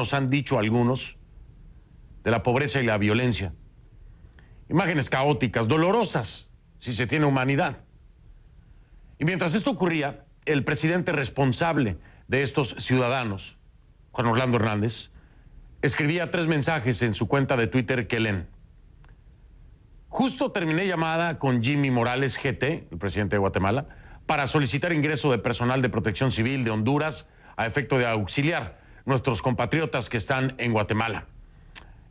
nos han dicho algunos, de la pobreza y la violencia. Imágenes caóticas, dolorosas, si se tiene humanidad. Y mientras esto ocurría, el presidente responsable de estos ciudadanos, Juan Orlando Hernández, escribía 3 mensajes en su cuenta de Twitter que leen: justo terminé llamada con Jimmy Morales GT, el presidente de Guatemala, para solicitar ingreso de personal de protección civil de Honduras a efecto de auxiliar nuestros compatriotas que están en Guatemala.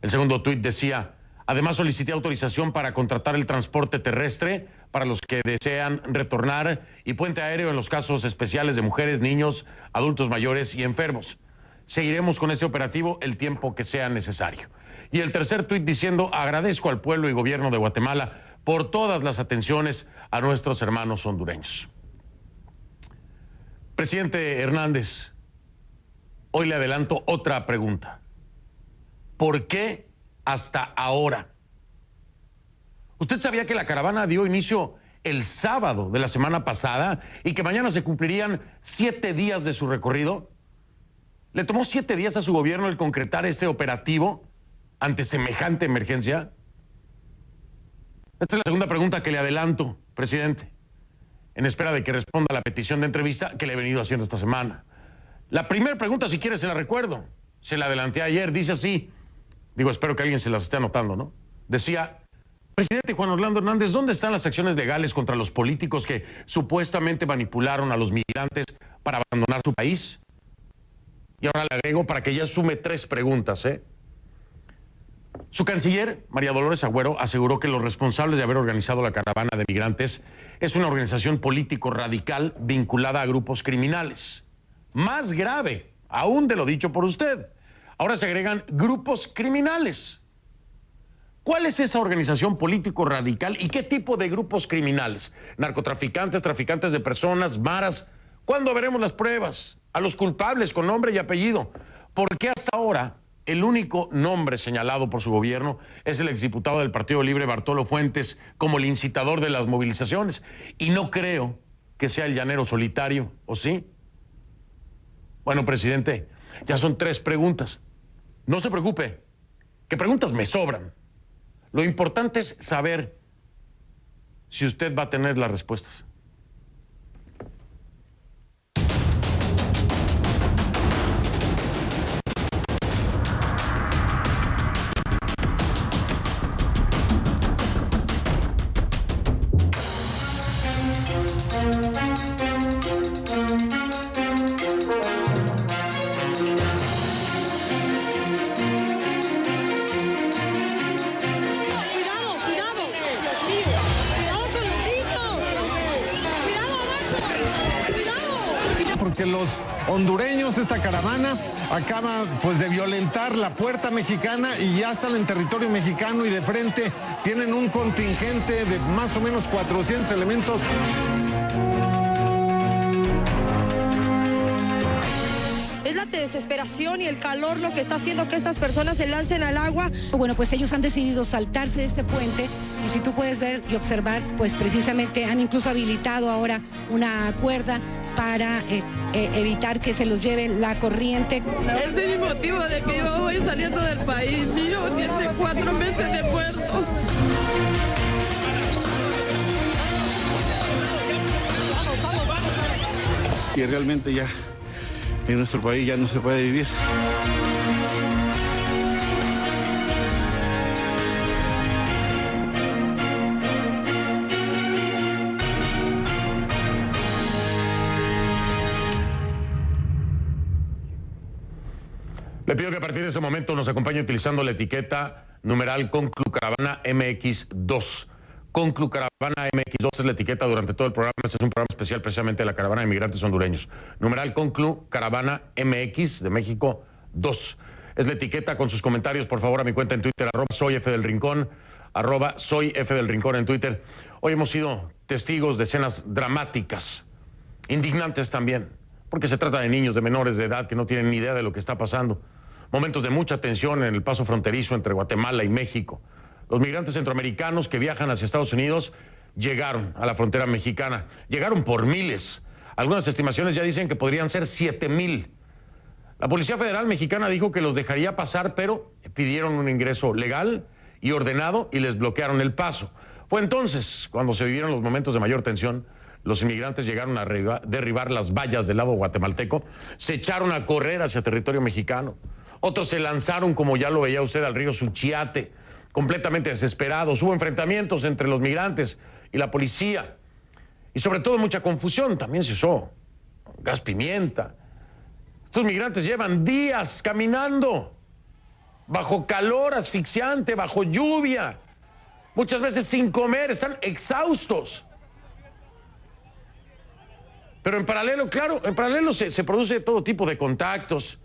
El segundo tuit decía: además solicité autorización para contratar el transporte terrestre para los que desean retornar y puente aéreo en los casos especiales de mujeres, niños, adultos mayores y enfermos. Seguiremos con ese operativo el tiempo que sea necesario. Y el tercer tuit diciendo: agradezco al pueblo y gobierno de Guatemala por todas las atenciones a nuestros hermanos hondureños. Presidente Hernández, hoy le adelanto otra pregunta. ¿Por qué hasta ahora? ¿Usted sabía que la caravana dio inicio el sábado de la semana pasada y que mañana se cumplirían 7 días de su recorrido? ¿Le tomó 7 días a su gobierno el concretar este operativo ante semejante emergencia? Esta es la segunda pregunta que le adelanto, presidente, en espera de que responda a la petición de entrevista que le he venido haciendo esta semana. La primera pregunta, si quiere, se la recuerdo. Se la adelanté ayer, dice así. Digo, espero que alguien se las esté anotando, ¿no? Decía: presidente Juan Orlando Hernández, ¿dónde están las acciones legales contra los políticos que supuestamente manipularon a los migrantes para abandonar su país? Y ahora le agrego para que ya sume 3 preguntas, ¿eh? Su canciller, María Dolores Agüero, aseguró que los responsables de haber organizado la caravana de migrantes es una organización político radical vinculada a grupos criminales. Más grave aún de lo dicho por usted. Ahora se agregan grupos criminales. ¿Cuál es esa organización político radical y qué tipo de grupos criminales? ¿Narcotraficantes, traficantes de personas, maras? ¿Cuándo veremos las pruebas? A los culpables con nombre y apellido. ¿Por qué hasta ahora el único nombre señalado por su gobierno es el exdiputado del Partido Libre, Bartolo Fuentes, como el incitador de las movilizaciones? Y no creo que sea el llanero solitario, ¿o sí? Bueno, presidente, ya son 3 preguntas. No se preocupe, que preguntas me sobran. Lo importante es saber si usted va a tener las respuestas. Porque los hondureños, esta caravana, acaba pues de violentar la puerta mexicana y ya están en territorio mexicano y de frente tienen un contingente de más o menos 400 elementos. Es la desesperación y el calor lo que está haciendo que estas personas se lancen al agua. Bueno, pues ellos han decidido saltarse de este puente y si tú puedes ver y observar, pues precisamente han incluso habilitado ahora una cuerda para evitar que se los lleve la corriente. Ese es mi motivo de que yo voy saliendo del país. Mi hijo tiene 4 meses de muerto. Y realmente ya en nuestro país ya no se puede vivir. Le pido que a partir de ese momento nos acompañe utilizando la etiqueta numeral Conclucaravana MX2. Conclucaravana MX2 es la etiqueta durante todo el programa. Este es un programa especial precisamente de la caravana de migrantes hondureños. Numeral Conclucaravana MX de México 2. Es la etiqueta con sus comentarios, por favor, a mi cuenta en Twitter, @soyfdelrincón, @soyfdelrincón en Twitter. Hoy hemos sido testigos de escenas dramáticas, indignantes también, porque se trata de niños, de menores de edad que no tienen ni idea de lo que está pasando. Momentos de mucha tensión en el paso fronterizo entre Guatemala y México. Los migrantes centroamericanos que viajan hacia Estados Unidos llegaron a la frontera mexicana. Llegaron por miles. Algunas estimaciones ya dicen que podrían ser 7,000. La Policía Federal Mexicana dijo que los dejaría pasar, pero pidieron un ingreso legal y ordenado y les bloquearon el paso. Fue entonces cuando se vivieron los momentos de mayor tensión. Los inmigrantes llegaron a derribar las vallas del lado guatemalteco, se echaron a correr hacia territorio mexicano. Otros se lanzaron, como ya lo veía usted, al río Suchiate, completamente desesperados. Hubo enfrentamientos entre los migrantes y la policía. Y sobre todo mucha confusión. También se usó gas pimienta. Estos migrantes llevan días caminando, bajo calor asfixiante, bajo lluvia, muchas veces sin comer, están exhaustos. Pero en paralelo, claro, se produce todo tipo de contactos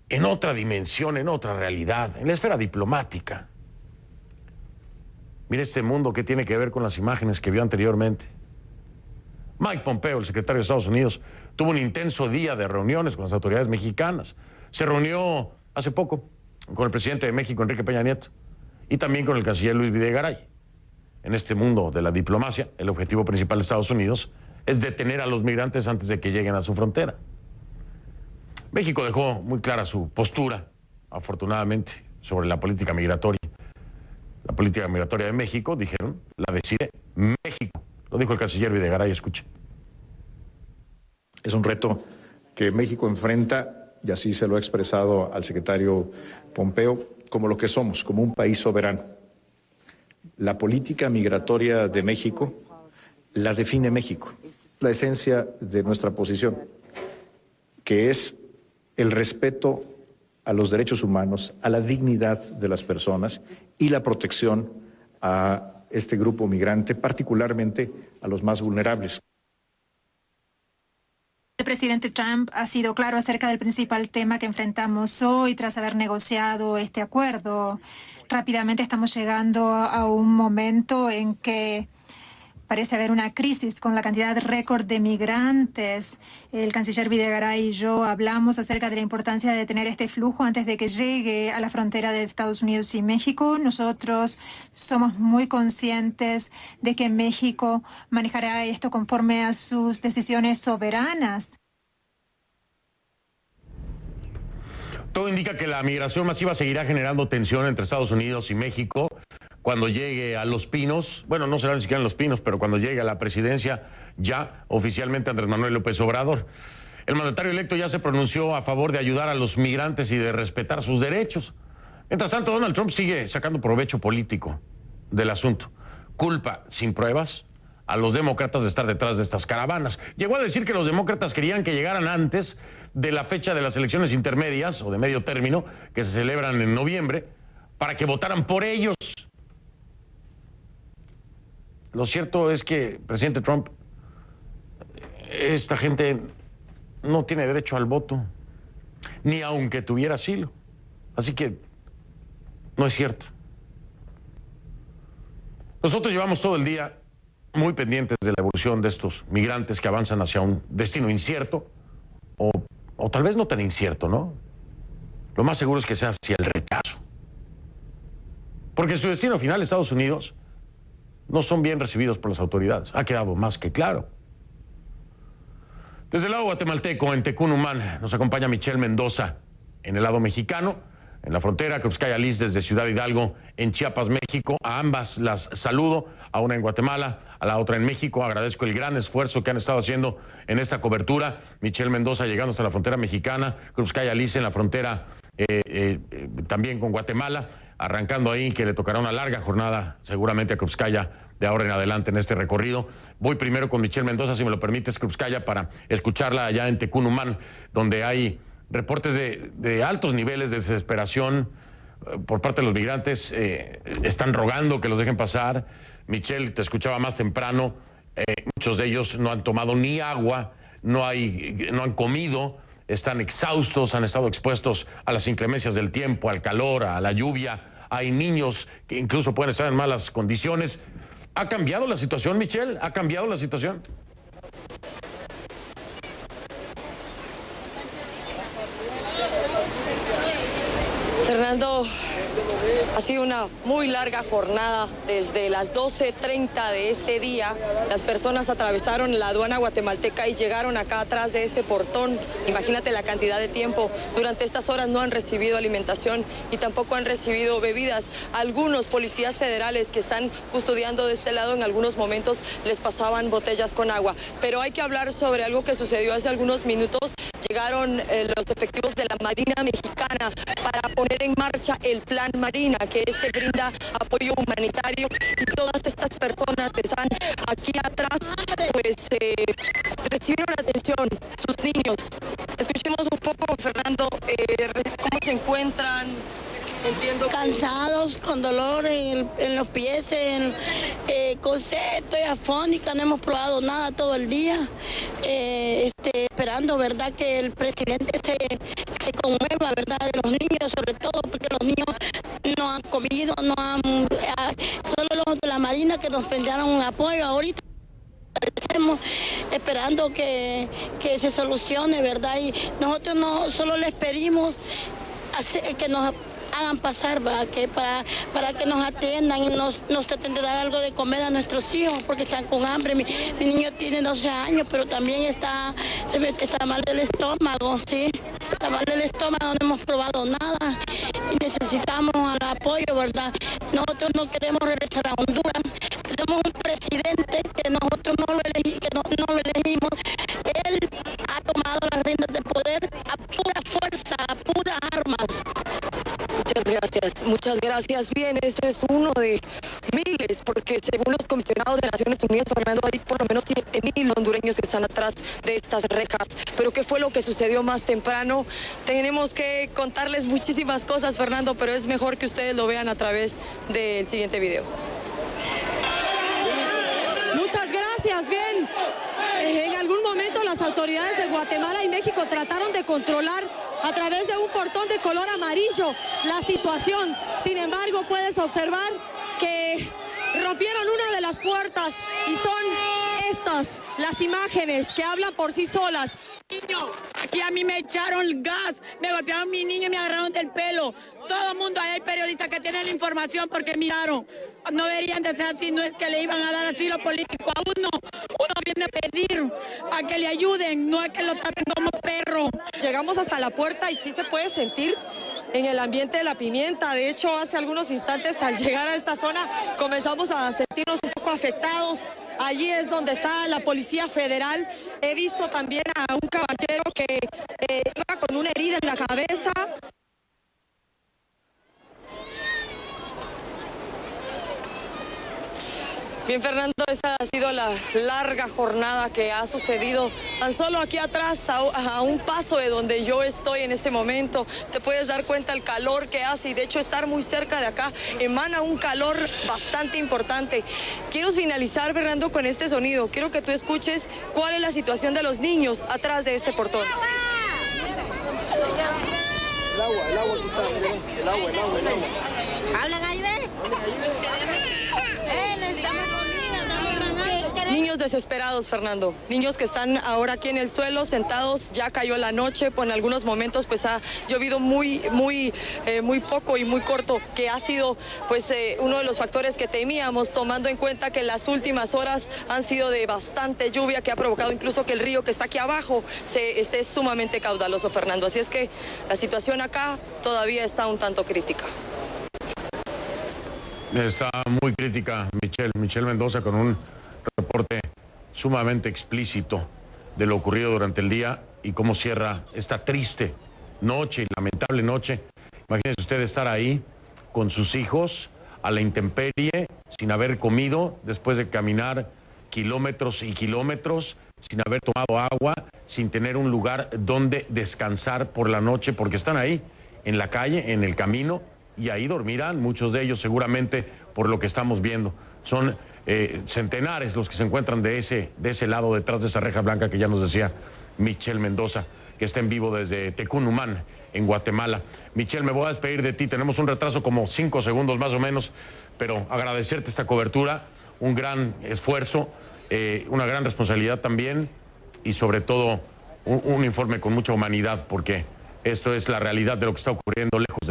en otra dimensión, en otra realidad, en la esfera diplomática. Mire este mundo que tiene que ver con las imágenes que vio anteriormente. Mike Pompeo, el secretario de Estados Unidos, tuvo un intenso día de reuniones con las autoridades mexicanas. Se reunió hace poco con el presidente de México, Enrique Peña Nieto, y también con el canciller Luis Videgaray. En este mundo de la diplomacia, el objetivo principal de Estados Unidos es detener a los migrantes antes de que lleguen a su frontera. México dejó muy clara su postura, afortunadamente, sobre la política migratoria. La política migratoria de México, dijeron, la decide México. Lo dijo el canciller Videgaray, escuche. Es un reto que México enfrenta, y así se lo ha expresado al secretario Pompeo, como lo que somos, como un país soberano. La política migratoria de México la define México, la esencia de nuestra posición, que es el respeto a los derechos humanos, a la dignidad de las personas y la protección a este grupo migrante, particularmente a los más vulnerables. El presidente Trump ha sido claro acerca del principal tema que enfrentamos hoy tras haber negociado este acuerdo. Rápidamente estamos llegando a un momento en que parece haber una crisis con la cantidad récord de migrantes. El canciller Videgaray y yo hablamos acerca de la importancia de detener este flujo antes de que llegue a la frontera de Estados Unidos y México. Nosotros somos muy conscientes de que México manejará esto conforme a sus decisiones soberanas. Todo indica que la migración masiva seguirá generando tensión entre Estados Unidos y México. Cuando llegue a Los Pinos, bueno, no será ni siquiera en Los Pinos, pero cuando llegue a la presidencia ya oficialmente Andrés Manuel López Obrador. El mandatario electo ya se pronunció a favor de ayudar a los migrantes y de respetar sus derechos. Mientras tanto, Donald Trump sigue sacando provecho político del asunto. Culpa, sin pruebas, a los demócratas de estar detrás de estas caravanas. Llegó a decir que los demócratas querían que llegaran antes de la fecha de las elecciones intermedias o de medio término, que se celebran en noviembre, para que votaran por ellos. Lo cierto es que, presidente Trump, esta gente no tiene derecho al voto, ni aunque tuviera asilo. Así que no es cierto. Nosotros llevamos todo el día muy pendientes de la evolución de estos migrantes que avanzan hacia un destino incierto, o tal vez no tan incierto, ¿no? Lo más seguro es que sea hacia el rechazo. Porque su destino final, Estados Unidos, no son bien recibidos por las autoridades. Ha quedado más que claro. Desde el lado guatemalteco, en Tecunumán, nos acompaña Michelle Mendoza. En el lado mexicano, en la frontera, Cruzcaya Liz, desde Ciudad Hidalgo, en Chiapas, México. A ambas las saludo, a una en Guatemala, a la otra en México. Agradezco el gran esfuerzo que han estado haciendo en esta cobertura. Michelle Mendoza llegando hasta la frontera mexicana, Cruzcaya Liz en la frontera también con Guatemala, arrancando ahí, que le tocará una larga jornada seguramente a Cruzcaya de ahora en adelante en este recorrido. Voy primero con Michelle Mendoza, si me lo permites, Cruzcaya, para escucharla allá en Tecunumán, donde hay reportes de altos niveles de desesperación por parte de los migrantes. Están rogando que los dejen pasar. Michelle, te escuchaba más temprano, muchos de ellos no han tomado ni agua, no han comido, están exhaustos, han estado expuestos a las inclemencias del tiempo, al calor, a la lluvia. Hay niños que incluso pueden estar en malas condiciones. ¿Ha cambiado la situación, Michelle? ¿Ha cambiado la situación? Fernando, ha sido una muy larga jornada. Desde las 12:30 de este día, las personas atravesaron la aduana guatemalteca y llegaron acá atrás de este portón. Imagínate la cantidad de tiempo. Durante estas horas no han recibido alimentación y tampoco han recibido bebidas. Algunos policías federales que están custodiando de este lado en algunos momentos les pasaban botellas con agua. Pero hay que hablar sobre algo que sucedió hace algunos minutos. Llegaron los efectivos de la Marina Mexicana para poner en marcha el Plan Marina, que brinda apoyo humanitario, y todas estas personas que están aquí atrás, pues recibieron atención, sus niños. Escuchemos un poco, Fernando, cómo se encuentran. Entiendo que... Cansados, con dolor en los pies, estoy afónica, no hemos probado nada todo el día, esperando, ¿verdad?, que el presidente se conmueva, ¿verdad?, de los niños, sobre todo porque los niños no han comido, solo los de la Marina que nos brindaron un apoyo ahorita. Esperando que se solucione, ¿verdad? Y nosotros no solo les pedimos que nos hagan pasar, ¿verdad?, que para que nos atiendan y nos traten de dar algo de comer a nuestros hijos porque están con hambre. Mi niño tiene 12 años, pero también está mal del estómago, ¿sí? Está mal del estómago, no hemos probado nada y necesitamos el apoyo, ¿verdad? Nosotros no queremos regresar a Honduras. Tenemos un presidente que nosotros no lo elegimos. Él ha tomado las riendas de poder a pura fuerza, a puras armas. Muchas gracias. Bien, esto es uno de miles, porque según los comisionados de Naciones Unidas, Fernando, hay por lo menos 7,000 hondureños que están atrás de estas rejas. Pero ¿qué fue lo que sucedió más temprano? Tenemos que contarles muchísimas cosas, Fernando, pero es mejor que ustedes lo vean a través del siguiente video. Muchas gracias. Bien, en algún momento las autoridades de Guatemala y México trataron de controlar a través de un portón de color amarillo la situación. Sin embargo, puedes observar que rompieron una de las puertas y son estas las imágenes que hablan por sí solas. Aquí a mí me echaron el gas, me golpearon a mi niño y me agarraron del pelo. Todo el mundo, ahí hay periodistas que tienen la información porque miraron. No deberían de ser así, no es que le iban a dar asilo político a uno. Uno viene a pedir a que le ayuden, no a que lo traten como perro. Llegamos hasta la puerta y sí se puede sentir en el ambiente de la pimienta. De hecho, hace algunos instantes al llegar a esta zona comenzamos a sentirnos un poco afectados. Allí es donde está la Policía Federal. He visto también a un caballero que iba con una herida en la cabeza. Bien, Fernando, esa ha sido la larga jornada que ha sucedido tan solo aquí atrás, a un paso de donde yo estoy en este momento. Te puedes dar cuenta el calor que hace y de hecho estar muy cerca de acá emana un calor bastante importante. Quiero finalizar, Fernando, con este sonido. Quiero que tú escuches cuál es la situación de los niños atrás de este portón. El agua que está, el agua. ¿Hablan ahí, ve? Niños desesperados, Fernando. Niños que están ahora aquí en el suelo, sentados. Ya cayó la noche, en algunos momentos pues ha llovido muy poco y muy corto, que ha sido pues uno de los factores que temíamos, tomando en cuenta que las últimas horas han sido de bastante lluvia, que ha provocado incluso que el río que está aquí abajo esté sumamente caudaloso, Fernando. Así es que la situación acá todavía está un tanto crítica. Está muy crítica Michelle Mendoza, con un reporte sumamente explícito de lo ocurrido durante el día y cómo cierra esta triste noche, lamentable noche. Imagínense usted estar ahí con sus hijos a la intemperie, sin haber comido, después de caminar kilómetros y kilómetros, sin haber tomado agua, sin tener un lugar donde descansar por la noche, porque están ahí, en la calle, en el camino, y ahí dormirán muchos de ellos seguramente, por lo que estamos viendo. Son centenares los que se encuentran de ese lado, detrás de esa reja blanca que ya nos decía Michelle Mendoza, que está en vivo desde Tecunumán, en Guatemala. Michelle, me voy a despedir de ti. Tenemos un retraso como 5 segundos más o menos, pero agradecerte esta cobertura, un gran esfuerzo, una gran responsabilidad también, y sobre todo un informe con mucha humanidad, porque esto es la realidad de lo que está ocurriendo lejos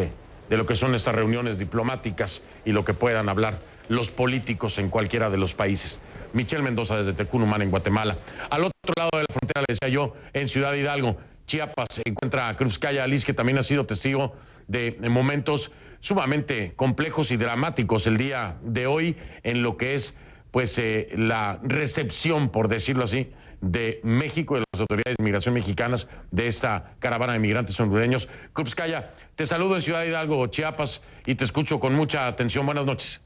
de lo que son estas reuniones diplomáticas y lo que puedan hablar los políticos en cualquiera de los países. Michelle Mendoza desde Tecunumán, en Guatemala. Al otro lado de la frontera, le decía yo, en Ciudad Hidalgo, Chiapas, se encuentra Cruzcaya Liz, que también ha sido testigo de momentos sumamente complejos y dramáticos el día de hoy en lo que es pues la recepción, por decirlo así, de México, de las autoridades de migración mexicanas, de esta caravana de migrantes hondureños. Cruzcaya, te saludo en Ciudad Hidalgo, Chiapas, y te escucho con mucha atención. Buenas noches.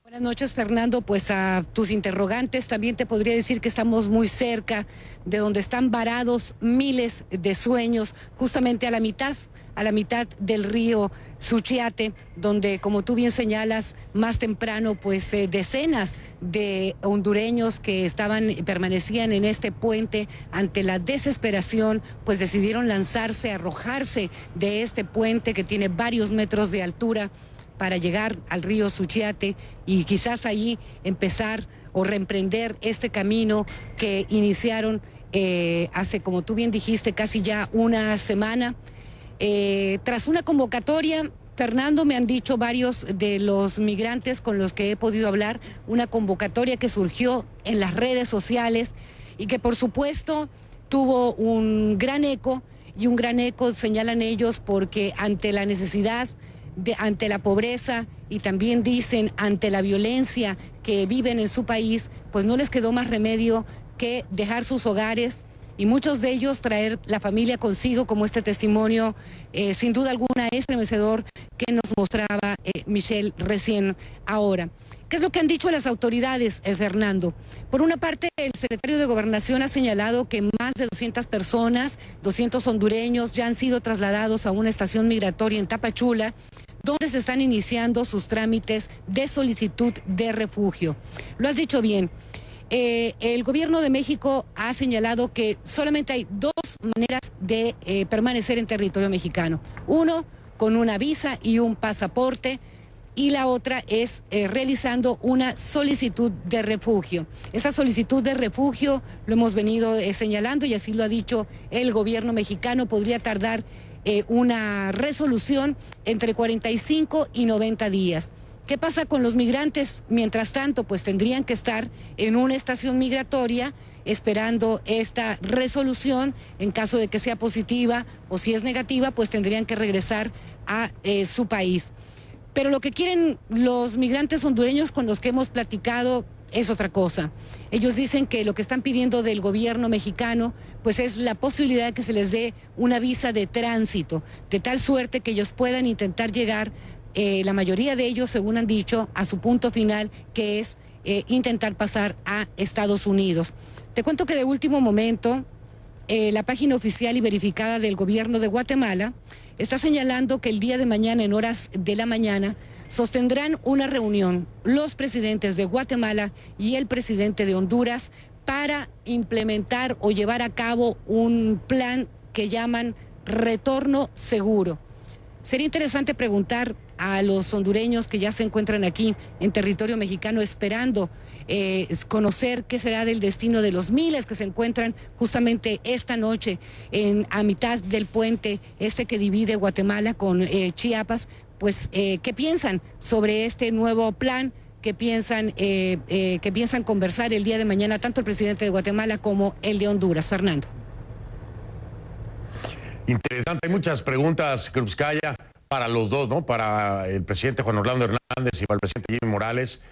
Buenas noches, Fernando. Pues a tus interrogantes también te podría decir que estamos muy cerca de donde están varados miles de sueños, justamente a la mitad del río Suchiate, donde, como tú bien señalas, más temprano, pues decenas de hondureños que permanecían en este puente ante la desesperación, pues decidieron lanzarse, arrojarse de este puente que tiene varios metros de altura para llegar al río Suchiate y quizás allí empezar o reemprender este camino que iniciaron hace, como tú bien dijiste, casi ya una semana. Tras una convocatoria, Fernando, me han dicho varios de los migrantes con los que he podido hablar, una convocatoria que surgió en las redes sociales y que por supuesto tuvo un gran eco, y un gran eco señalan ellos porque ante la necesidad, ante la pobreza y también dicen ante la violencia que viven en su país, pues no les quedó más remedio que dejar sus hogares y muchos de ellos traer la familia consigo, como este testimonio sin duda alguna estremecedor que nos mostraba Michelle recién ahora. ¿Qué es lo que han dicho las autoridades, Fernando? Por una parte, el secretario de Gobernación ha señalado que más de 200 personas, 200 hondureños, ya han sido trasladados a una estación migratoria en Tapachula, donde se están iniciando sus trámites de solicitud de refugio. Lo has dicho bien. El gobierno de México ha señalado que solamente hay dos maneras de permanecer en territorio mexicano. Uno, con una visa y un pasaporte, y la otra es realizando una solicitud de refugio. Esta solicitud de refugio, lo hemos venido señalando y así lo ha dicho el gobierno mexicano, podría tardar una resolución entre 45 y 90 días. ¿Qué pasa con los migrantes? Mientras tanto, pues tendrían que estar en una estación migratoria esperando esta resolución. En caso de que sea positiva o si es negativa, pues tendrían que regresar a su país. Pero lo que quieren los migrantes hondureños con los que hemos platicado es otra cosa. Ellos dicen que lo que están pidiendo del gobierno mexicano pues es la posibilidad de que se les dé una visa de tránsito, de tal suerte que ellos puedan intentar llegar, la mayoría de ellos, según han dicho, a su punto final, que es intentar pasar a Estados Unidos. Te cuento que de último momento, la página oficial y verificada del gobierno de Guatemala está señalando que el día de mañana, en horas de la mañana, sostendrán una reunión los presidentes de Guatemala y el presidente de Honduras para implementar o llevar a cabo un plan que llaman retorno seguro. Sería interesante preguntar a los hondureños que ya se encuentran aquí en territorio mexicano esperando conocer qué será del destino de los miles que se encuentran justamente esta noche a mitad del puente que divide Guatemala con Chiapas, pues qué piensan sobre este nuevo plan, qué piensan conversar el día de mañana tanto el presidente de Guatemala como el de Honduras. Fernando. Interesante, hay muchas preguntas, Cruzcaya, para los dos, ¿no? Para el presidente Juan Orlando Hernández y para el presidente Jimmy Morales.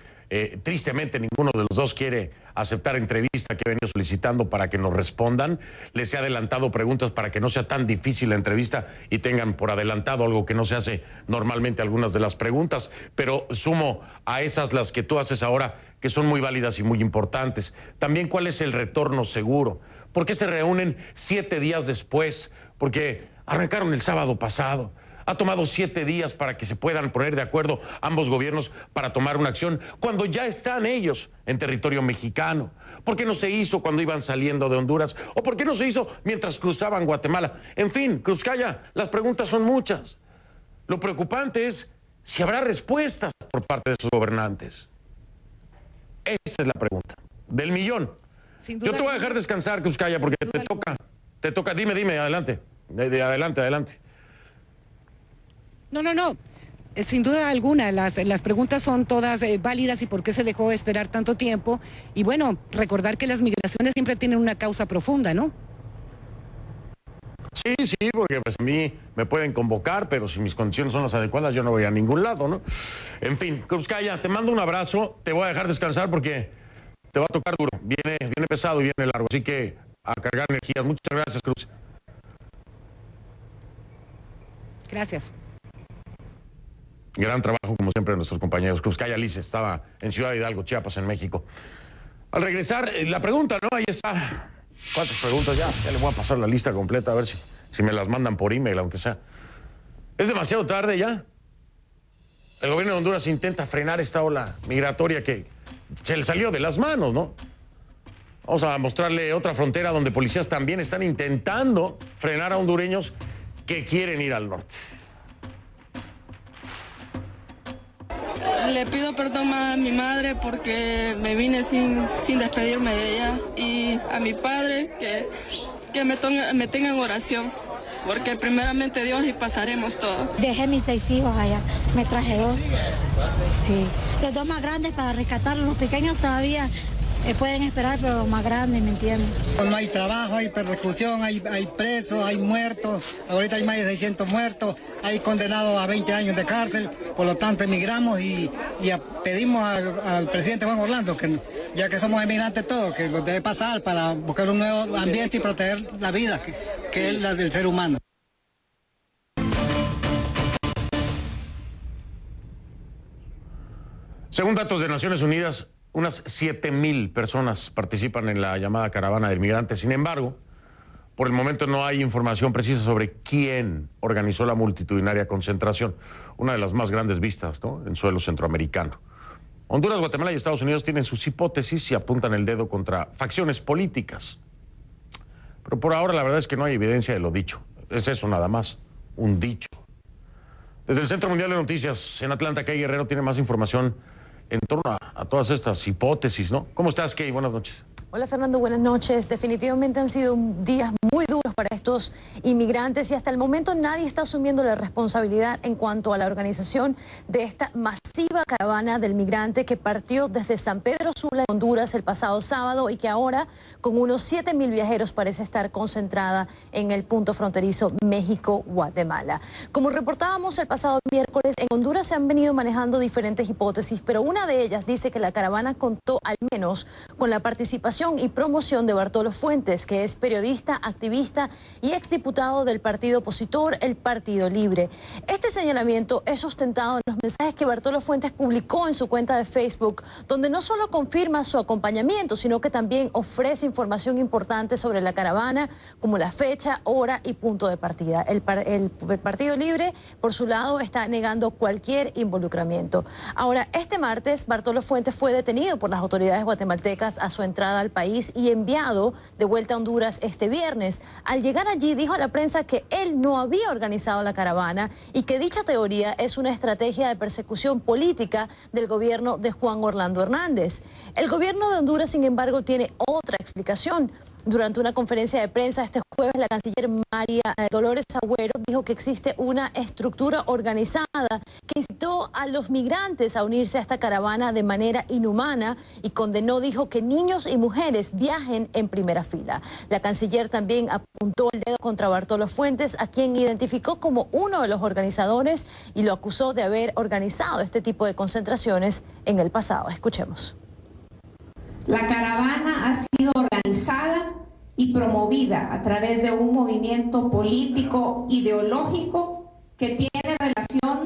Tristemente ninguno de los dos quiere aceptar entrevista que he venido solicitando para que nos respondan. Les he adelantado preguntas para que no sea tan difícil la entrevista y tengan por adelantado algo que no se hace normalmente algunas de las preguntas, pero sumo a esas las que tú haces ahora, que son muy válidas y muy importantes. También, ¿cuál es el retorno seguro? ¿Por qué se reúnen 7 días después? Porque arrancaron el sábado pasado. Ha tomado 7 días para que se puedan poner de acuerdo ambos gobiernos para tomar una acción cuando ya están ellos en territorio mexicano. ¿Por qué no se hizo cuando iban saliendo de Honduras? ¿O por qué no se hizo mientras cruzaban Guatemala? En fin, Cruzcaya, las preguntas son muchas. Lo preocupante es si habrá respuestas por parte de sus gobernantes. Esa es la pregunta, del millón. Yo te voy a dejar descansar, Cruzcaya, porque te toca. Dime, adelante. Adelante. No. Sin duda alguna, las preguntas son todas válidas y por qué se dejó esperar tanto tiempo. Y bueno, recordar que las migraciones siempre tienen una causa profunda, ¿no? Sí, porque pues a mí me pueden convocar, pero si mis condiciones son las adecuadas, yo no voy a ningún lado, ¿no? En fin, Krupskaya, te mando un abrazo, te voy a dejar descansar porque te va a tocar duro. Viene pesado y viene largo, así que a cargar energías. Muchas gracias, Cruz. Gracias. Gran trabajo, como siempre, de nuestros compañeros. Krupskaya Alice estaba en Ciudad Hidalgo, Chiapas, en México. Al regresar, la pregunta, ¿no? Ahí está. ¿Cuántas preguntas? Ya le voy a pasar la lista completa, a ver si me las mandan por email, aunque sea. ¿Es demasiado tarde ya? El gobierno de Honduras intenta frenar esta ola migratoria que se le salió de las manos, ¿no? Vamos a mostrarle otra frontera donde policías también están intentando frenar a hondureños que quieren ir al norte. Le pido perdón a mi madre porque me vine sin despedirme de ella, y a mi padre que me tenga en oración, porque primeramente Dios y pasaremos todo. Dejé mis 6 hijos allá, me traje 2. Sí, los 2 más grandes para rescatarlos, los pequeños todavía pueden esperar, pero los más grandes, ¿me entienden? No hay trabajo, hay persecución, hay presos, hay muertos, ahorita hay más de 600 muertos, hay condenados a 20 años de cárcel, por lo tanto emigramos y pedimos al presidente Juan Orlando, que ya que somos emigrantes todos, que nos debe pasar para buscar un nuevo ambiente y proteger la vida, que es la del ser humano. Según datos de Naciones Unidas, unas 7,000 personas participan en la llamada caravana del migrante. Sin embargo, por el momento no hay información precisa sobre quién organizó la multitudinaria concentración, una de las más grandes vistas, ¿no?, en suelo centroamericano. Honduras, Guatemala y Estados Unidos tienen sus hipótesis y apuntan el dedo contra facciones políticas. Pero por ahora la verdad es que no hay evidencia de lo dicho. Es eso nada más, un dicho. Desde el Centro Mundial de Noticias en Atlanta, Kay Guerrero tiene más información en torno a todas estas hipótesis, ¿no? ¿Cómo estás, Kay? Buenas noches. Hola, Fernando, buenas noches. Definitivamente han sido días muy duros para estos inmigrantes y hasta el momento nadie está asumiendo la responsabilidad en cuanto a la organización de esta masiva caravana del migrante que partió desde San Pedro Sula, Honduras, el pasado sábado y que ahora, con unos 7,000 viajeros, parece estar concentrada en el punto fronterizo México-Guatemala. Como reportábamos el pasado miércoles, en Honduras se han venido manejando diferentes hipótesis, pero una de ellas dice que la caravana contó al menos con la participación y promoción de Bartolo Fuentes, que es periodista, activista y exdiputado del partido opositor, el Partido Libre. Este señalamiento es sustentado en los mensajes que Bartolo Fuentes publicó en su cuenta de Facebook, donde no solo confirma su acompañamiento, sino que también ofrece información importante sobre la caravana, como la fecha, hora y punto de partida. El Partido Libre, por su lado, está negando cualquier involucramiento. Ahora, este martes, Bartolo Fuentes fue detenido por las autoridades guatemaltecas a su entrada al país y enviado de vuelta a Honduras este viernes. Al llegar allí dijo a la prensa que él no había organizado la caravana y que dicha teoría es una estrategia de persecución política del gobierno de Juan Orlando Hernández. El gobierno de Honduras, sin embargo, tiene otra explicación. Durante una conferencia de prensa este jueves, la canciller María Dolores Agüero dijo que existe una estructura organizada que incitó a los migrantes a unirse a esta caravana de manera inhumana y condenó, dijo, que niños y mujeres viajen en primera fila. La canciller también apuntó el dedo contra Bartolo Fuentes, a quien identificó como uno de los organizadores y lo acusó de haber organizado este tipo de concentraciones en el pasado. Escuchemos. La caravana ha sido organizada y promovida a través de un movimiento político ideológico que tiene relación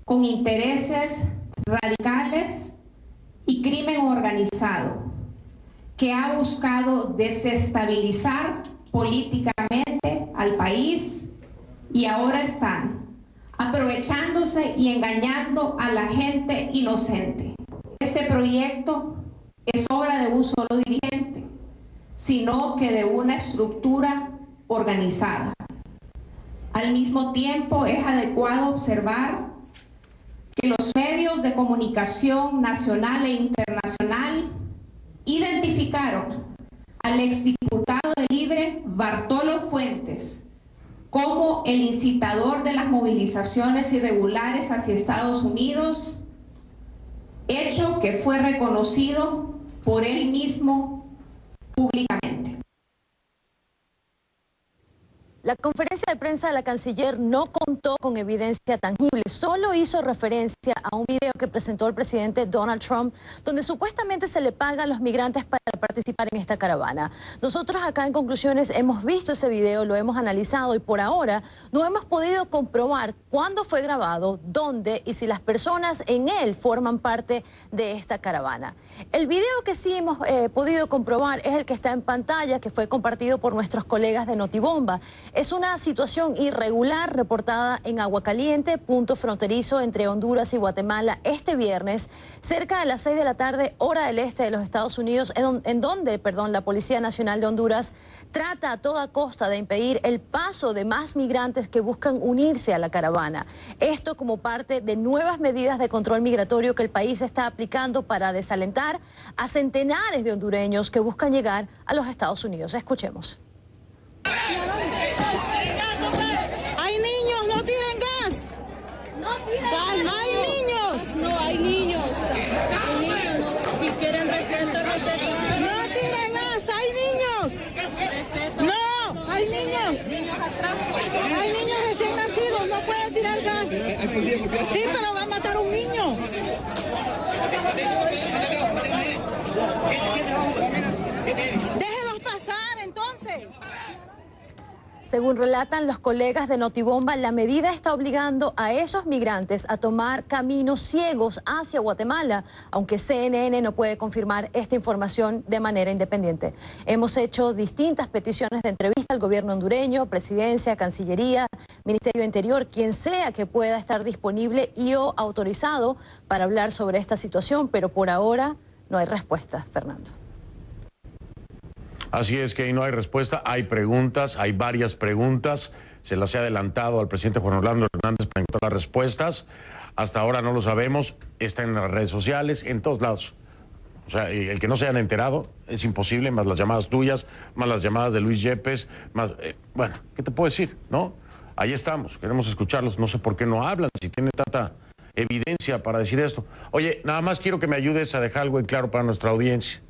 con intereses radicales y crimen organizado, que ha buscado desestabilizar políticamente al país y ahora están aprovechándose y engañando a la gente inocente. Este proyecto es obra de un solo dirigente, sino que de una estructura organizada. Al mismo tiempo, es adecuado observar que los medios de comunicación nacional e internacional identificaron al exdiputado de Libre, Bartolo Fuentes, como el incitador de las movilizaciones irregulares hacia Estados Unidos, hecho que fue reconocido por él mismo públicamente. La conferencia de prensa de la canciller no contó con evidencia tangible, solo hizo referencia a un video que presentó el presidente Donald Trump, donde supuestamente se le paga a los migrantes para participar en esta caravana. Nosotros acá en Conclusiones hemos visto ese video, lo hemos analizado y por ahora no hemos podido comprobar cuándo fue grabado, dónde y si las personas en él forman parte de esta caravana. El video que sí hemos podido comprobar es el que está en pantalla, que fue compartido por nuestros colegas de Notibomba. Es una situación irregular reportada en Aguacaliente, punto fronterizo entre Honduras y Guatemala, este viernes, cerca de las 6 de la tarde, hora del este de los Estados Unidos, en donde la Policía Nacional de Honduras trata a toda costa de impedir el paso de más migrantes que buscan unirse a la caravana. Esto como parte de nuevas medidas de control migratorio que el país está aplicando para desalentar a centenares de hondureños que buscan llegar a los Estados Unidos. Escuchemos. Hay niños, no tiren gas. No tiren gas. Hay niños. No, hay niños. Hay niños, no. Si quieren respeto, respeto. No tiren gas, hay niños. Respeto. No, hay niños. Hay niños recién nacidos, no puede tirar gas. Sí, pero va a matar a un niño. Déjelos pasar, entonces. Según relatan los colegas de Notibomba, la medida está obligando a esos migrantes a tomar caminos ciegos hacia Guatemala, aunque CNN no puede confirmar esta información de manera independiente. Hemos hecho distintas peticiones de entrevista al gobierno hondureño, presidencia, cancillería, Ministerio de Interior, quien sea que pueda estar disponible y o autorizado para hablar sobre esta situación, pero por ahora no hay respuesta, Fernando. Así es que ahí no hay respuesta, hay preguntas, hay varias preguntas. Se las he adelantado al presidente Juan Orlando Hernández para encontrar las respuestas. Hasta ahora no lo sabemos, está en las redes sociales, en todos lados. O sea, el que no se hayan enterado es imposible, más las llamadas tuyas, más las llamadas de Luis Yepes, más... bueno, ¿qué te puedo decir? ¿No? Ahí estamos, queremos escucharlos, no sé por qué no hablan, si tienen tanta evidencia para decir esto. Oye, nada más quiero que me ayudes a dejar algo en claro para nuestra audiencia.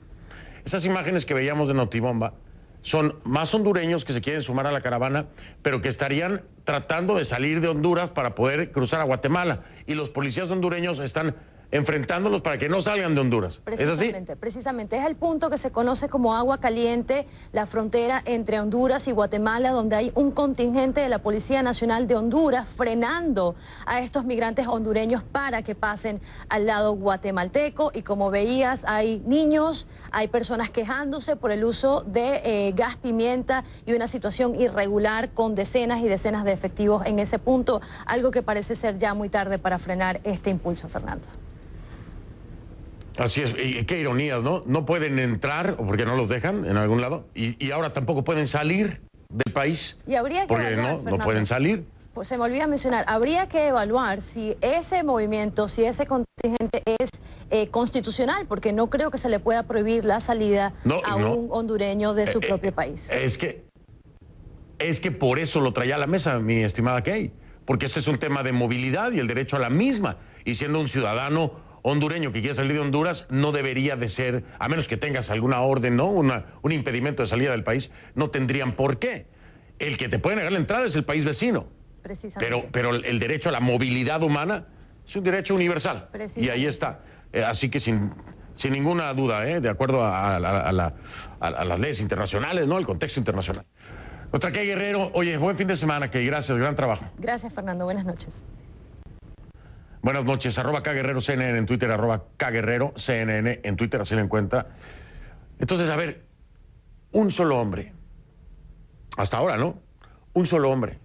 Esas imágenes que veíamos de Notibomba son más hondureños que se quieren sumar a la caravana, pero que estarían tratando de salir de Honduras para poder cruzar a Guatemala. Y los policías hondureños están enfrentándolos para que no salgan de Honduras. ¿Es así? Precisamente, es el punto que se conoce como Agua Caliente, la frontera entre Honduras y Guatemala, donde hay un contingente de la Policía Nacional de Honduras frenando a estos migrantes hondureños para que pasen al lado guatemalteco. Y como veías, hay niños, hay personas quejándose por el uso de gas pimienta y una situación irregular con decenas y decenas de efectivos en ese punto, algo que parece ser ya muy tarde para frenar este impulso, Fernando. Así es, y qué ironías, ¿no? No pueden entrar, porque no los dejan en algún lado, y ahora tampoco pueden salir del país. Y habría que evaluar, no pueden salir. Pues se me olvida mencionar, habría que evaluar si ese movimiento, si ese contingente es constitucional, porque no creo que se le pueda prohibir la salida a un hondureño de su propio país. Es que por eso lo traía a la mesa, mi estimada Kay, porque este es un tema de movilidad y el derecho a la misma, y siendo un ciudadano hondureño que quiere salir de Honduras, no debería de ser, a menos que tengas alguna orden, ¿no? Un impedimento de salida del país, no tendrían por qué. El que te puede negar la entrada es el país vecino. Precisamente. Pero el derecho a la movilidad humana es un derecho universal. Y ahí está. Así que sin ninguna duda, de acuerdo a las leyes internacionales, ¿no? El contexto internacional. Nuestra Kay Guerrero, oye, buen fin de semana, Kay, gracias, gran trabajo. Gracias, Fernando, buenas noches. Buenas noches, @KGuerreroCNN en Twitter, @KGuerreroCNN en Twitter, así lo encuentra. Entonces, a ver, un solo hombre, hasta ahora, ¿no? Un solo hombre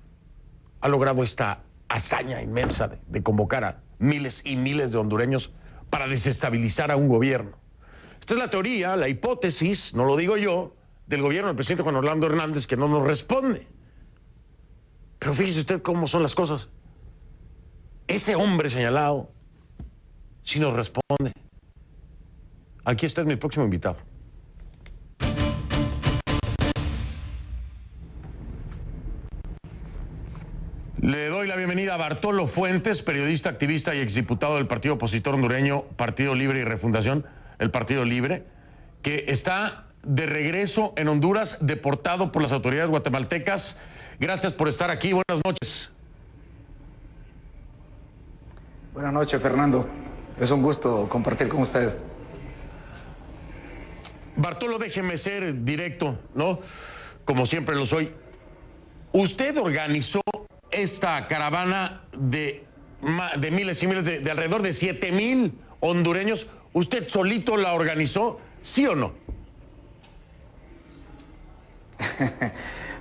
ha logrado esta hazaña inmensa de convocar a miles y miles de hondureños para desestabilizar a un gobierno. Esta es la teoría, la hipótesis, no lo digo yo, del gobierno del presidente Juan Orlando Hernández, que no nos responde. Pero fíjese usted cómo son las cosas. Ese hombre señalado sí nos responde. Aquí está mi próximo invitado. Le doy la bienvenida a Bartolo Fuentes, periodista, activista y exdiputado del partido opositor hondureño Partido Libre y Refundación, el Partido Libre, que está de regreso en Honduras, deportado por las autoridades guatemaltecas. Gracias por estar aquí. Buenas noches. Buenas noches, Fernando. Es un gusto compartir con usted. Bartolo, déjeme ser directo, ¿no? Como siempre lo soy. Usted organizó esta caravana de miles y miles, de alrededor de 7,000 hondureños. ¿Usted solito la organizó, sí o no?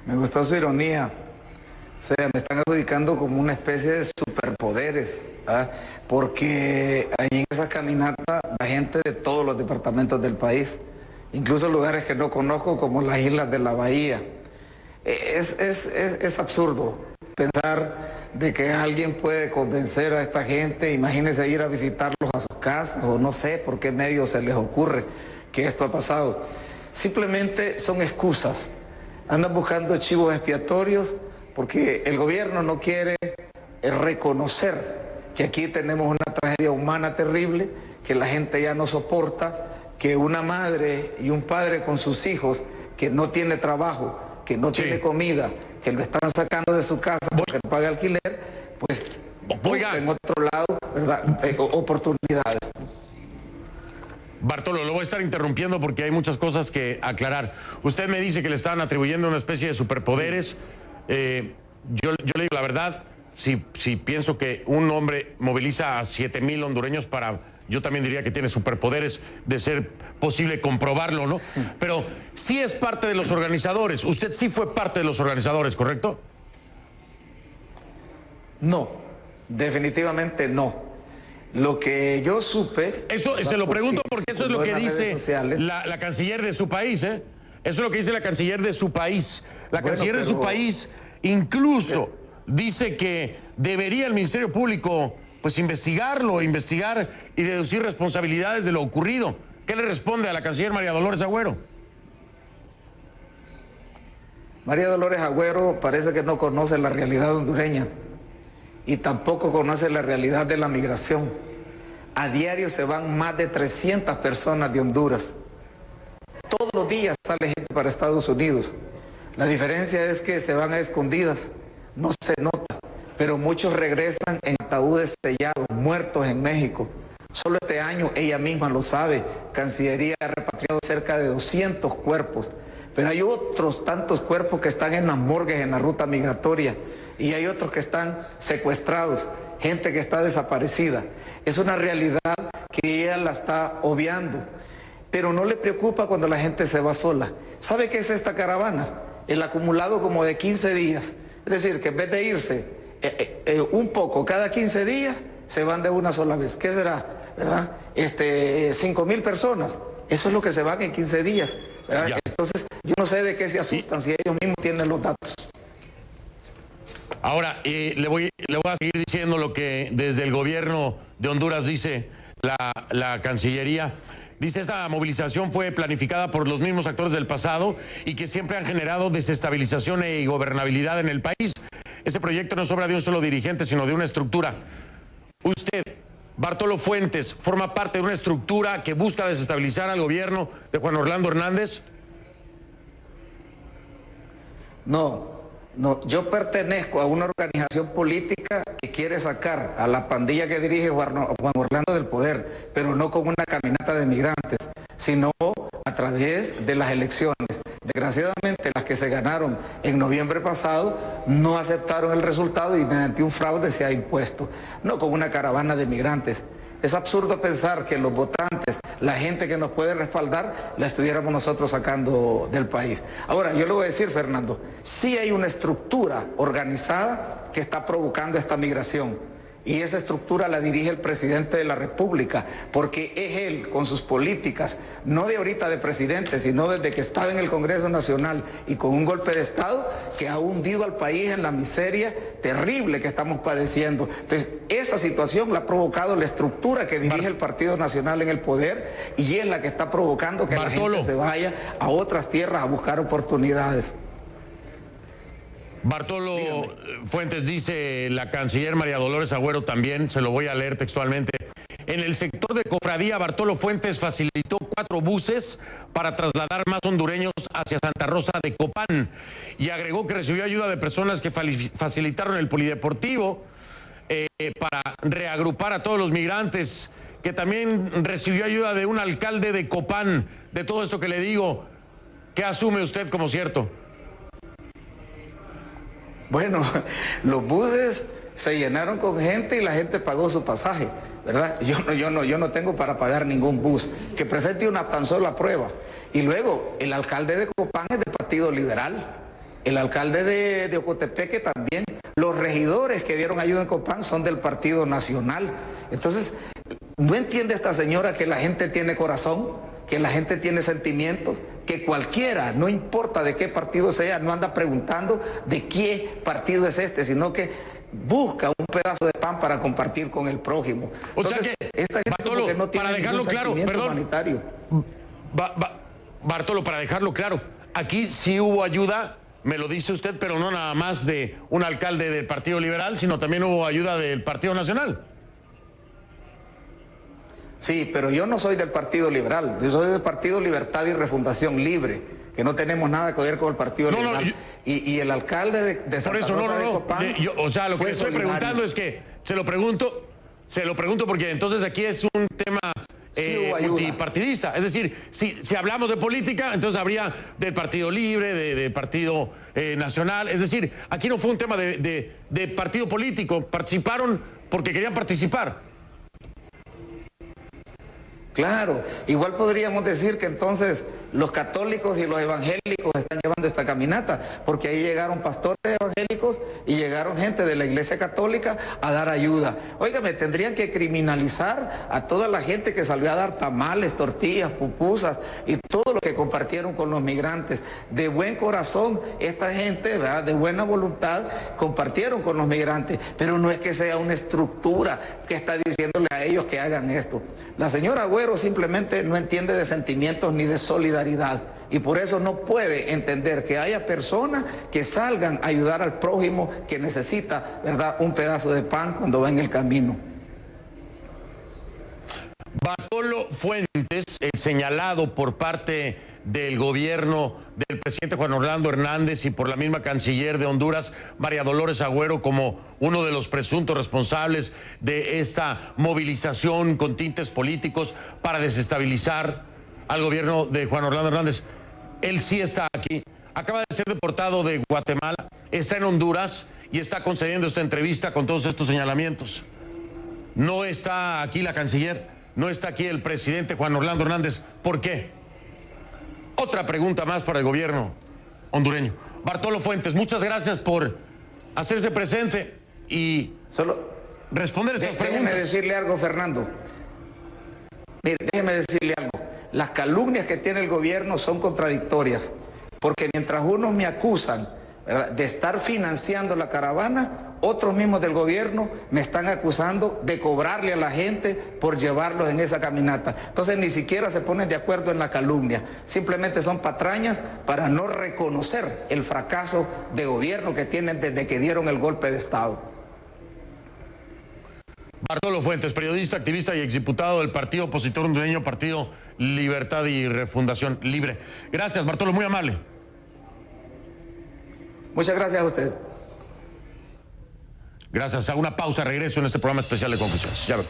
Me gustó su ironía. O sea, me están adjudicando como una especie de superpoderes, ¿ah? Porque ahí en esa caminata va gente de todos los departamentos del país, incluso lugares que no conozco como las islas de la Bahía. Es absurdo pensar de que alguien puede convencer a esta gente. Imagínense ir a visitarlos a sus casas, o no sé por qué medio se les ocurre que esto ha pasado. Simplemente son excusas. Andan buscando chivos expiatorios porque el gobierno no quiere reconocer que aquí tenemos una tragedia humana terrible, que la gente ya no soporta, que una madre y un padre con sus hijos que no tiene trabajo, que no tiene comida, que lo están sacando de su casa porque no paga alquiler, pues busca en otro lado, ¿verdad? Oportunidades. Bartolo, lo voy a estar interrumpiendo porque hay muchas cosas que aclarar. Usted me dice que le están atribuyendo una especie de superpoderes. Yo le digo la verdad, si pienso que un hombre moviliza a 7,000 hondureños yo también diría que tiene superpoderes, de ser posible comprobarlo, ¿no? Pero sí es parte de los organizadores. Usted sí fue parte de los organizadores, ¿correcto? No, definitivamente no. Lo que yo supe... Eso se lo pregunto porque eso es lo que dice la canciller de su país, ¿eh? Eso es lo que dice la canciller de su país. La canciller de su país incluso dice que debería el Ministerio Público pues investigar y deducir responsabilidades de lo ocurrido. ¿Qué le responde a la canciller María Dolores Agüero? María Dolores Agüero parece que no conoce la realidad hondureña y tampoco conoce la realidad de la migración. A diario se van más de 300 personas de Honduras. Todos los días sale gente para Estados Unidos. La diferencia es que se van a escondidas, no se nota, pero muchos regresan en ataúdes sellados, muertos en México. Solo este año, ella misma lo sabe, Cancillería ha repatriado cerca de 200 cuerpos, pero hay otros tantos cuerpos que están en las morgues en la ruta migratoria y hay otros que están secuestrados, gente que está desaparecida. Es una realidad que ella la está obviando, pero no le preocupa cuando la gente se va sola. ¿Sabe qué es esta caravana? El acumulado como de 15 días, es decir, que en vez de irse un poco cada 15 días, se van de una sola vez. ¿Qué será? ¿Verdad? 5,000 personas. Eso es lo que se van en 15 días. ¿Verdad? Entonces, yo no sé de qué se asustan si ellos mismos tienen los datos. Ahora, le voy a seguir diciendo lo que desde el gobierno de Honduras dice la Cancillería. Dice, esta movilización fue planificada por los mismos actores del pasado y que siempre han generado desestabilización e ingobernabilidad en el país. Ese proyecto no es obra de un solo dirigente, sino de una estructura. Usted, Bartolo Fuentes, ¿forma parte de una estructura que busca desestabilizar al gobierno de Juan Orlando Hernández? No, yo pertenezco a una organización política que quiere sacar a la pandilla que dirige Juan Orlando del poder, pero no con una caminata de migrantes, sino a través de las elecciones. Desgraciadamente, las que se ganaron en noviembre pasado no aceptaron el resultado y mediante un fraude se ha impuesto, no con una caravana de migrantes. Es absurdo pensar que los votantes, la gente que nos puede respaldar, la estuviéramos nosotros sacando del país. Ahora, yo le voy a decir, Fernando, sí hay una estructura organizada que está provocando esta migración. Y esa estructura la dirige el presidente de la República, porque es él, con sus políticas, no de ahorita de presidente, sino desde que estaba en el Congreso Nacional y con un golpe de Estado, que ha hundido al país en la miseria terrible que estamos padeciendo. Entonces, esa situación la ha provocado la estructura que dirige el Partido Nacional en el poder y es la que está provocando que la gente se vaya a otras tierras a buscar oportunidades. Bartolo Fuentes, dice la canciller María Dolores Agüero también, se lo voy a leer textualmente. En el sector de Cofradía, Bartolo Fuentes facilitó 4 buses para trasladar más hondureños hacia Santa Rosa de Copán y agregó que recibió ayuda de personas que facilitaron el polideportivo para reagrupar a todos los migrantes, que también recibió ayuda de un alcalde de Copán. De todo esto que le digo, ¿qué asume usted como cierto? Bueno, los buses se llenaron con gente y la gente pagó su pasaje, ¿verdad? Yo no tengo para pagar ningún bus. Que presente una tan sola prueba. Y luego, el alcalde de Copán es del Partido Liberal, el alcalde de Ocotepeque también, los regidores que dieron ayuda en Copán son del Partido Nacional. Entonces, ¿no entiende esta señora que la gente tiene corazón, que la gente tiene sentimientos, que cualquiera, no importa de qué partido sea, no anda preguntando de qué partido es este, sino que busca un pedazo de pan para compartir con el prójimo? Entonces, o sea que, esta gente Bartolo, que no tiene para dejarlo claro, perdón, humanitario. Bartolo, para dejarlo claro, aquí sí hubo ayuda, me lo dice usted, pero no nada más de un alcalde del Partido Liberal, sino también hubo ayuda del Partido Nacional. Sí, pero yo no soy del Partido Liberal, yo soy del Partido Libertad y Refundación Libre, que no tenemos nada que ver con el Partido Liberal. Y el alcalde de Santa Rosa de Copán, o sea, lo que estoy preguntando es que se lo pregunto porque entonces aquí es un tema multipartidista. Es decir, si hablamos de política, entonces habría del Partido Libre, del Partido Nacional. Es decir, aquí no fue un tema de partido político, participaron porque querían participar. Claro, igual podríamos decir que entonces los católicos y los evangélicos están llevando esta caminata, porque ahí llegaron pastores evangélicos y llegaron gente de la Iglesia Católica a dar ayuda. Óigame, tendrían que criminalizar a toda la gente que salió a dar tamales, tortillas, pupusas y todo lo que compartieron con los migrantes. De buen corazón, esta gente, ¿verdad?, de buena voluntad, compartieron con los migrantes, pero no es que sea una estructura que está diciéndole a ellos que hagan esto. La señora Agüero simplemente no entiende de sentimientos ni de solidaridad y por eso no puede entender que haya personas que salgan a ayudar al prójimo que necesita, ¿verdad?, un pedazo de pan cuando va en el camino. Bartolo Fuentes, señalado por parte del gobierno del presidente Juan Orlando Hernández y por la misma canciller de Honduras, María Dolores Agüero, como uno de los presuntos responsables de esta movilización con tintes políticos para desestabilizar al gobierno de Juan Orlando Hernández. Él sí está aquí, acaba de ser deportado de Guatemala, está en Honduras y está concediendo esta entrevista con todos estos señalamientos. No está aquí la canciller, no está aquí el presidente Juan Orlando Hernández. ¿Por qué? Otra pregunta más para el gobierno hondureño. Bartolo Fuentes, muchas gracias por hacerse presente y responder estas preguntas. Déjeme decirle algo, Fernando. Mire, déjeme decirle algo. Las calumnias que tiene el gobierno son contradictorias, porque mientras unos me acusan, ¿verdad?, de estar financiando la caravana, otros mismos del gobierno me están acusando de cobrarle a la gente por llevarlos en esa caminata. Entonces ni siquiera se ponen de acuerdo en la calumnia, simplemente son patrañas para no reconocer el fracaso de gobierno que tienen desde que dieron el golpe de Estado. Bartolo Fuentes, periodista, activista y exdiputado del partido opositor hondureño, Partido Libertad y Refundación Libre. Gracias, Bartolo, muy amable. Muchas gracias a usted. Gracias. Hago una pausa, regreso en este programa especial de conclusiones. Ya vengo.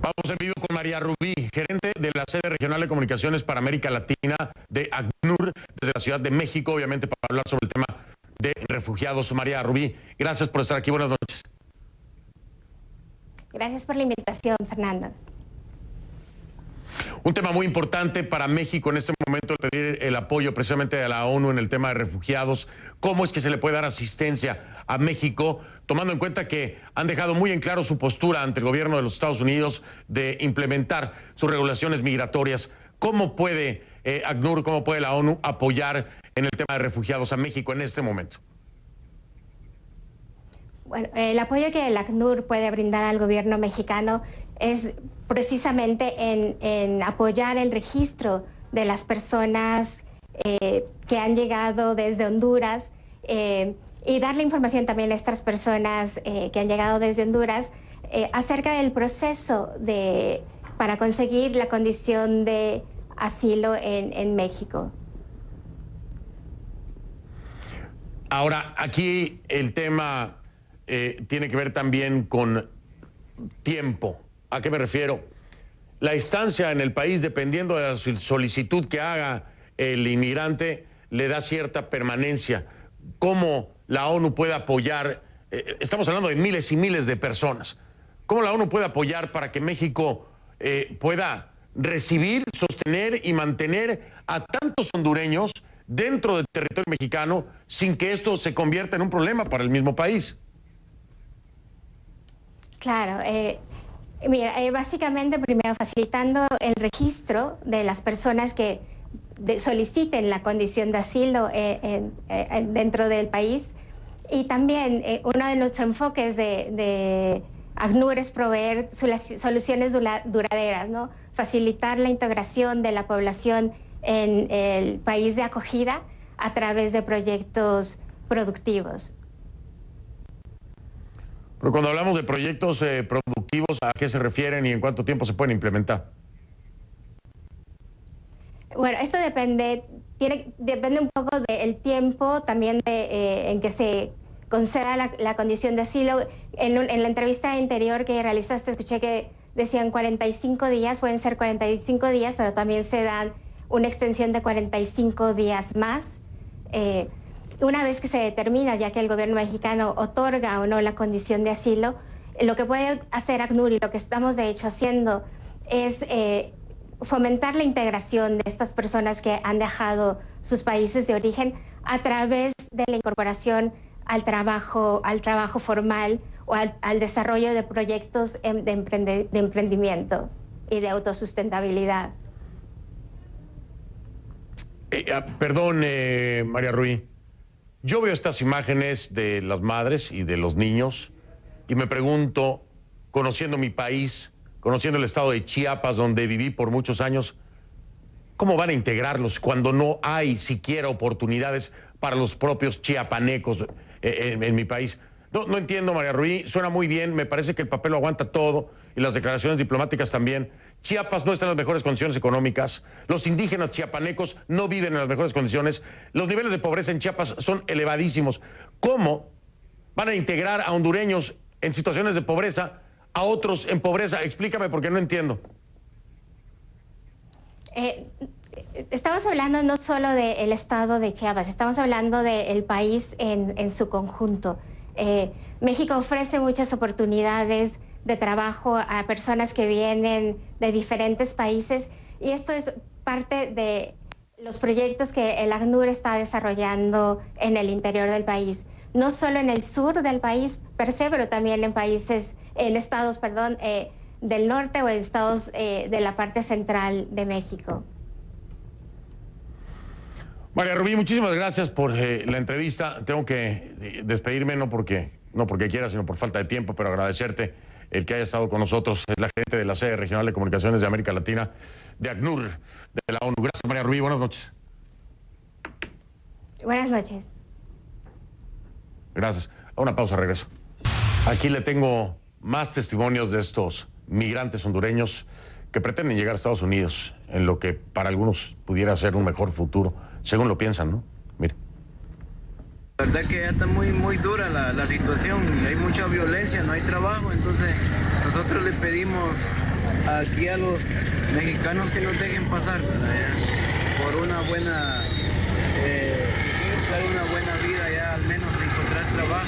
Vamos en vivo con María Rubí, gerente de la sede regional de comunicaciones para América Latina de ACNUR, desde la Ciudad de México, obviamente para hablar sobre el tema de refugiados. María Rubí, gracias por estar aquí. Buenas noches. Gracias por la invitación, Fernando. Un tema muy importante para México en este momento, pedir el apoyo precisamente de la ONU en el tema de refugiados. ¿Cómo es que se le puede dar asistencia a México, tomando en cuenta que han dejado muy en claro su postura ante el gobierno de los Estados Unidos de implementar sus regulaciones migratorias? ¿Cómo puede ACNUR, cómo puede la ONU apoyar en el tema de refugiados a México en este momento? Bueno, el apoyo que el ACNUR puede brindar al gobierno mexicano es precisamente en apoyar el registro de las personas que han llegado desde Honduras y darle información también a estas personas que han llegado desde Honduras acerca del proceso para conseguir la condición de asilo en México. Ahora, aquí el tema tiene que ver también con tiempo. ¿A qué me refiero? La estancia en el país, dependiendo de la solicitud que haga el inmigrante, le da cierta permanencia. ¿Cómo la ONU puede apoyar? Estamos hablando de miles y miles de personas. ¿Cómo la ONU puede apoyar para que México pueda recibir, sostener y mantener a tantos hondureños dentro del territorio mexicano sin que esto se convierta en un problema para el mismo país? Claro, mira, básicamente primero facilitando el registro de las personas que soliciten la condición de asilo dentro del país, y también uno de los enfoques de ACNUR es proveer soluciones duraderas, ¿no? Facilitar la integración de la población en el país de acogida a través de proyectos productivos. Pero cuando hablamos de proyectos productivos, ¿a qué se refieren y en cuánto tiempo se pueden implementar? Bueno, esto depende un poco del tiempo también en que se conceda la condición de asilo. En la entrevista anterior que realizaste escuché que decían 45 días, pueden ser 45 días, pero también se dan una extensión de 45 días más. Una vez que se determina, ya que el gobierno mexicano otorga o no la condición de asilo, lo que puede hacer ACNUR y lo que estamos de hecho haciendo es fomentar la integración de estas personas que han dejado sus países de origen a través de la incorporación al trabajo formal o al desarrollo de proyectos de emprendimiento y de autosustentabilidad. Perdón, María Ruiz. Yo veo estas imágenes de las madres y de los niños y me pregunto, conociendo mi país, conociendo el estado de Chiapas, donde viví por muchos años, ¿cómo van a integrarlos cuando no hay siquiera oportunidades para los propios chiapanecos en mi país? No entiendo, María Ruiz, suena muy bien, me parece que el papel lo aguanta todo y las declaraciones diplomáticas también. Chiapas no está en las mejores condiciones económicas, los indígenas chiapanecos no viven en las mejores condiciones, los niveles de pobreza en Chiapas son elevadísimos. ¿Cómo van a integrar a hondureños en situaciones de pobreza a otros en pobreza? Explícame porque no entiendo. Estamos hablando no solo del estado de Chiapas, estamos hablando del país en su conjunto. México ofrece muchas oportunidades de trabajo a personas que vienen de diferentes países y esto es parte de los proyectos que el ACNUR está desarrollando en el interior del país. No solo en el sur del país per se, pero también en estados del norte o en estados de la parte central de México. María Rubí, muchísimas gracias por la entrevista. Tengo que despedirme, no porque quiera, sino por falta de tiempo, pero agradecerte el que haya estado con nosotros. Es la gerente de la sede regional de comunicaciones de América Latina, de ACNUR, de la ONU. Gracias, María Rubí. Buenas noches. Buenas noches. Gracias. A una pausa, regreso. Aquí le tengo más testimonios de estos migrantes hondureños que pretenden llegar a Estados Unidos en lo que para algunos pudiera ser un mejor futuro, según lo piensan, ¿no? Mire. La verdad que ya está muy dura la situación y hay mucha violencia, no hay trabajo, entonces nosotros le pedimos aquí a los mexicanos que nos dejen pasar, ¿verdad? Por una buena vida, ya al menos encontrar trabajo.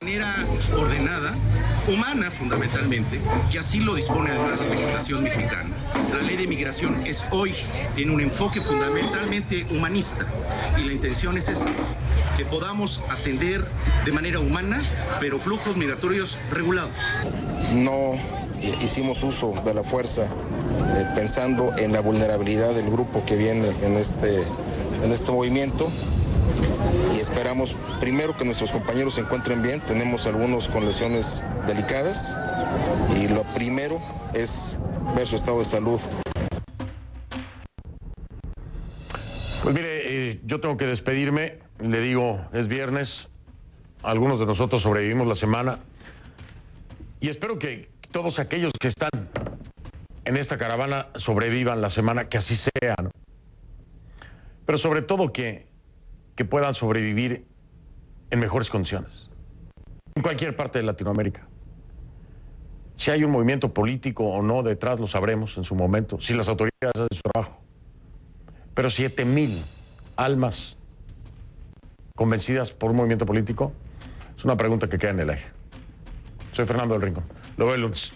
De manera ordenada, humana fundamentalmente, que así lo dispone la legislación mexicana. La ley de migración tiene un enfoque fundamentalmente humanista y la intención es esa, que podamos atender de manera humana, pero flujos migratorios regulados. No hicimos uso de la fuerza pensando en la vulnerabilidad del grupo que viene en este movimiento. Y esperamos primero que nuestros compañeros se encuentren bien. Tenemos algunos con lesiones delicadas y lo primero es ver su estado de salud. Pues mire, yo tengo que despedirme. Le digo, es viernes, algunos de nosotros sobrevivimos la semana y espero que todos aquellos que están en esta caravana sobrevivan la semana, que así sea, ¿no? Pero sobre todo que puedan sobrevivir en mejores condiciones, en cualquier parte de Latinoamérica. Si hay un movimiento político o no detrás, lo sabremos en su momento, si las autoridades hacen su trabajo. Pero 7,000 almas convencidas por un movimiento político es una pregunta que queda en el aire. Soy Fernando del Rincón. Lo veo el lunes.